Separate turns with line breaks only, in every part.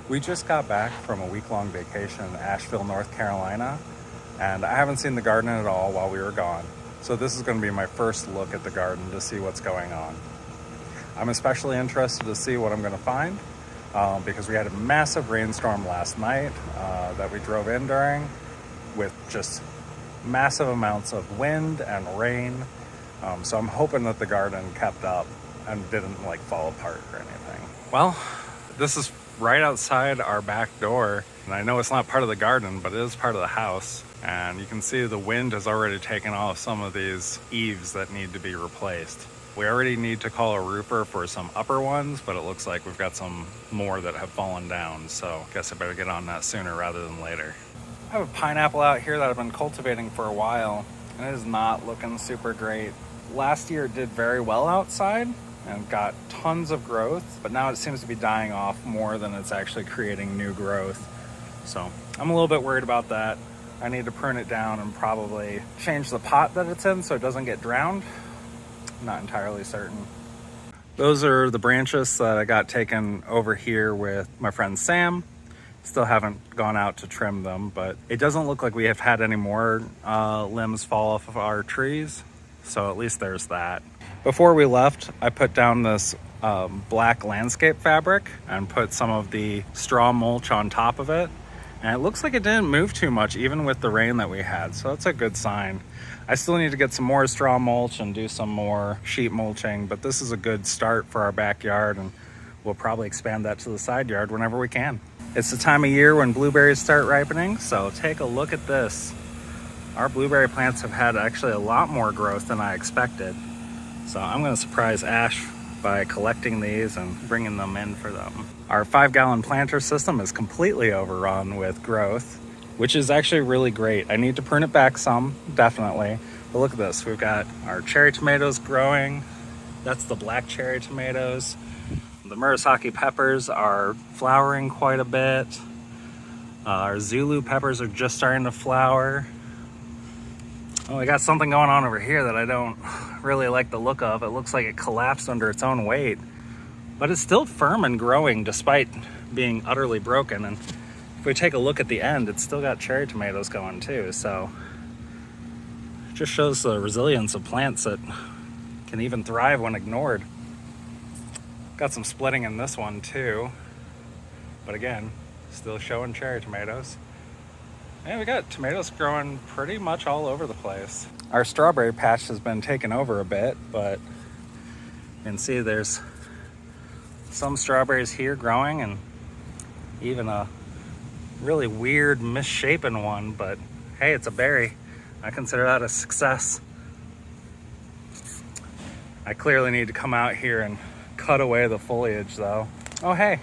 We just got back from a week-long vacation in Asheville, North Carolina, and I haven't seen the garden at all while we were gone. So this is going to be my first look at the garden to see what's going on. I'm especially interested to see what I'm going to find because we had a massive rainstorm last night that we drove in during with just massive amounts of wind and rain. So I'm hoping that the garden kept up and didn't like fall apart or anything. Well, this is right outside our back door, and I know it's not part of the garden, but it is part of the house. And you can see the wind has already taken off some of these eaves that need to be replaced. We already need to call a roofer for some upper ones, but it looks like we've got some more that have fallen down, so I guess I better get on that sooner rather than later. I have a pineapple out here that I've been cultivating for a while, and it is not looking super great. Last year it did very well outside and got tons of growth, but now it seems to be dying off more than it's actually creating new growth. So I'm a little bit worried about that. I need to prune it down and probably change the pot that it's in so it doesn't get drowned. I'm not entirely certain. Those are the branches that I got taken over here with my friend Sam. Still haven't gone out to trim them, but it doesn't look like we have had any more limbs fall off of our trees. So at least there's that. Before we left, I put down this black landscape fabric and put some of the straw mulch on top of it. And it looks like it didn't move too much, even with the rain that we had. So that's a good sign. I still need to get some more straw mulch and do some more sheet mulching, but this is a good start for our backyard, and we'll probably expand that to the side yard whenever we can. It's the time of year when blueberries start ripening, so take a look at this. Our blueberry plants have had actually a lot more growth than I expected. So I'm gonna surprise Ash by collecting these and bringing them in for them. Our 5-gallon planter system is completely overrun with growth, which is actually really great. I need to prune it back some, definitely. But look at this, we've got our cherry tomatoes growing. That's the black cherry tomatoes. The Murasaki peppers are flowering quite a bit. Our Zulu peppers are just starting to flower. Oh, we got something going on over here that I don't really like the look of. It looks like it collapsed under its own weight, but it's still firm and growing despite being utterly broken. And if we take a look at the end, it's still got cherry tomatoes going too. So it just shows the resilience of plants that can even thrive when ignored. Got some splitting in this one too, but again, still showing cherry tomatoes. And we got tomatoes growing pretty much all over the place. Our strawberry patch has been taken over a bit, but you can see there's some strawberries here growing and even a really weird misshapen one, but hey, it's a berry. I consider that a success. I clearly need to come out here and cut away the foliage though. Oh hey,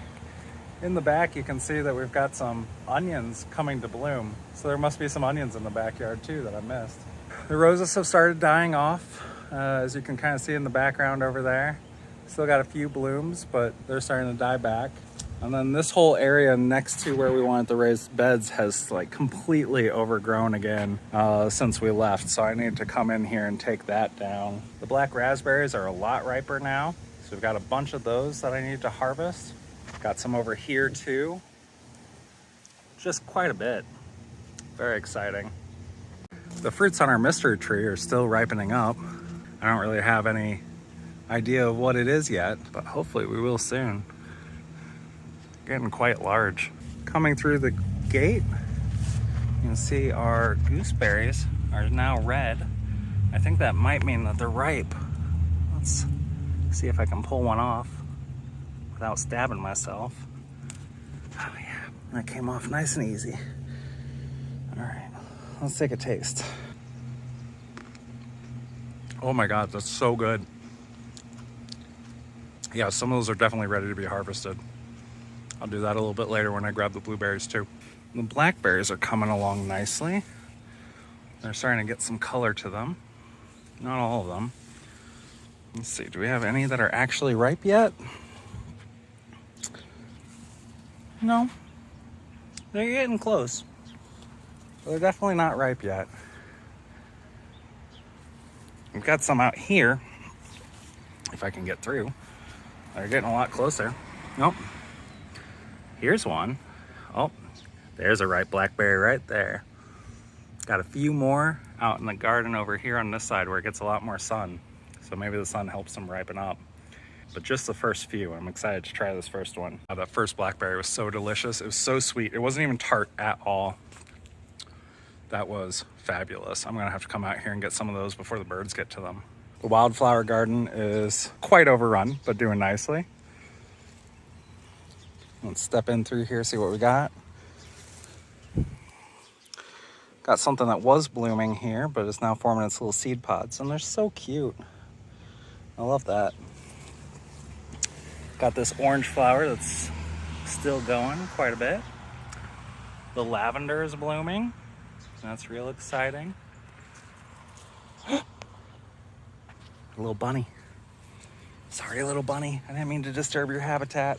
in the back you can see that we've got some onions coming to bloom. So there must be some onions in the backyard too that I missed. The roses have started dying off, as you can kind of see in the background over there. Still got a few blooms, but they're starting to die back. And then this whole area next to where we wanted the raised beds has like completely overgrown again since we left. So I need to come in here and take that down. The black raspberries are a lot riper now. So we've got a bunch of those that I need to harvest. Got some over here too. Just quite a bit. Very exciting. The fruits on our mystery tree are still ripening up. I don't really have any idea of what it is yet, but hopefully we will soon. Getting quite large. Coming through the gate, you can see our gooseberries are now red. I think that might mean that they're ripe. Let's see if I can pull one off without stabbing myself. Oh yeah, that came off nice and easy. All right, let's take a taste. Oh my God, that's so good. Yeah, some of those are definitely ready to be harvested. I'll do that a little bit later when I grab the blueberries too. The blackberries are coming along nicely. They're starting to get some color to them. Not all of them. Let's see, do we have any that are actually ripe yet? No, they're getting close. They're definitely not ripe yet. We've got some out here, if I can get through. They're getting a lot closer. Nope. Here's one. Oh, there's a ripe blackberry right there. Got a few more out in the garden over here on this side where it gets a lot more sun. So maybe the sun helps them ripen up. But just the first few. I'm excited to try this first one. That first blackberry was so delicious. It was so sweet. It wasn't even tart at all. That was fabulous. I'm gonna have to come out here and get some of those before the birds get to them. The wildflower garden is quite overrun, but doing nicely. Let's step in through here, see what we got. Got something that was blooming here, but it's now forming its little seed pods, and they're so cute. I love that. Got this orange flower that's still going quite a bit. The lavender is blooming. That's real exciting. A little bunny. Sorry, little bunny. I didn't mean to disturb your habitat.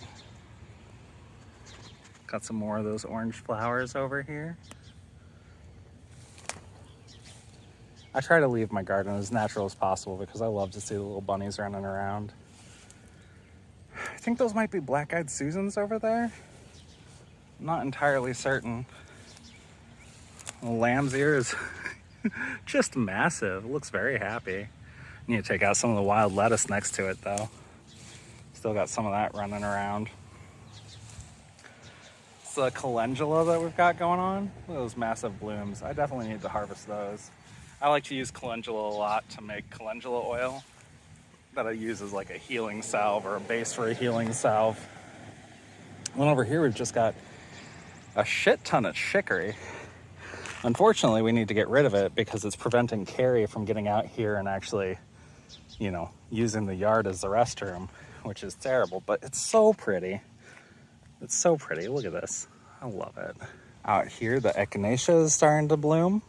Got some more of those orange flowers over here. I try to leave my garden as natural as possible because I love to see the little bunnies running around. I think those might be black-eyed Susans over there. I'm not entirely certain. The lamb's ear is just massive. It looks very happy. Need to take out some of the wild lettuce next to it though. Still got some of that running around. It's the calendula that we've got going on. Look at those massive blooms. I definitely need to harvest those. I like to use calendula a lot to make calendula oil that I use as like a healing salve or a base for a healing salve. And over here we've just got a shit ton of chicory. Unfortunately, we need to get rid of it because it's preventing Carrie from getting out here and actually, you know, using the yard as the restroom, which is terrible, but it's so pretty. It's so pretty. Look at this. I love it. Out here, the echinacea is starting to bloom.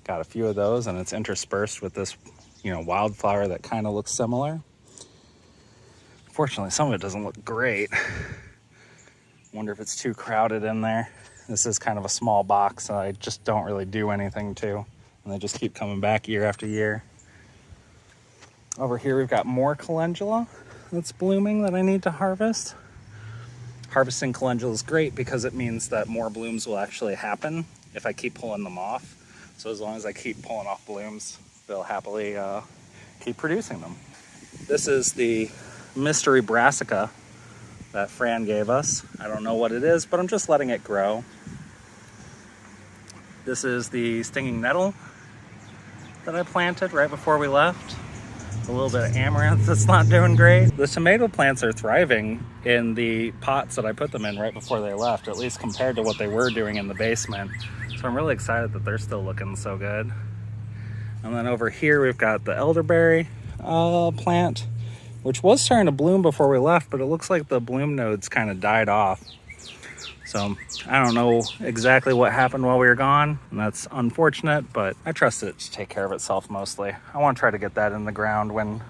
Got a few of those, and it's interspersed with this, you know, wildflower that kind of looks similar. Fortunately, some of it doesn't look great. Wonder if it's too crowded in there. This is kind of a small box, so I just don't really do anything to, and they just keep coming back year after year. Over here, we've got more calendula that's blooming that I need to harvest. Harvesting calendula is great because it means that more blooms will actually happen if I keep pulling them off. So as long as I keep pulling off blooms, they'll happily keep producing them. This is the mystery brassica that Fran gave us. I don't know what it is, but I'm just letting it grow. This is the stinging nettle that I planted right before we left. A little bit of amaranth that's not doing great. The tomato plants are thriving in the pots that I put them in right before they left, at least compared to what they were doing in the basement. So I'm really excited that they're still looking so good. And then over here we've got the elderberry plant, which was starting to bloom before we left, but it looks like the bloom nodes kind of died off. So I don't know exactly what happened while we were gone, and that's unfortunate, but I trust it to take care of itself mostly. I want to try to get that in the ground when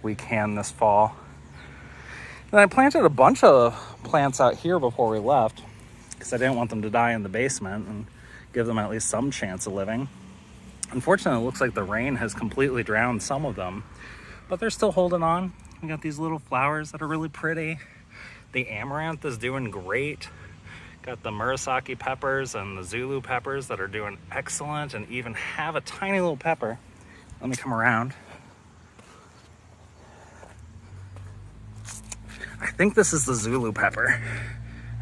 we can this fall. And I planted a bunch of plants out here before we left because I didn't want them to die in the basement and give them at least some chance of living. Unfortunately, it looks like the rain has completely drowned some of them, but they're still holding on. We got these little flowers that are really pretty. The amaranth is doing great. Got the Murasaki peppers and the Zulu peppers that are doing excellent and even have a tiny little pepper. Let me come around. I think this is the Zulu pepper.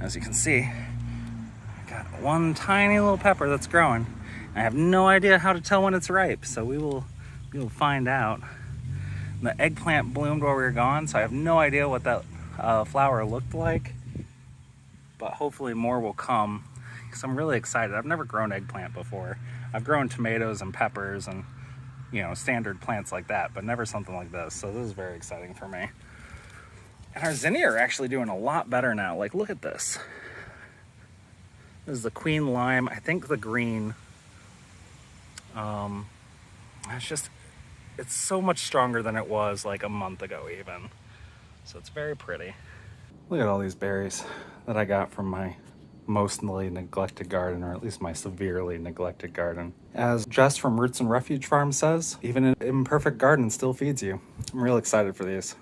As you can see, I got one tiny little pepper that's growing. I have no idea how to tell when it's ripe, so we will find out. The eggplant bloomed while we were gone, so I have no idea what that flower looked like. But hopefully more will come because I'm really excited. I've never grown eggplant before. I've grown tomatoes and peppers and, you know, standard plants like that, but never something like this. So this is very exciting for me. And our zinnia are actually doing a lot better now. Like, look at this. This is the queen lime. I think the green. It's so much stronger than it was like a month ago even. So it's very pretty. Look at all these berries that I got from my mostly neglected garden, or at least my severely neglected garden. As Jess from Roots and Refuge Farm says, even an imperfect garden still feeds you. I'm real excited for these.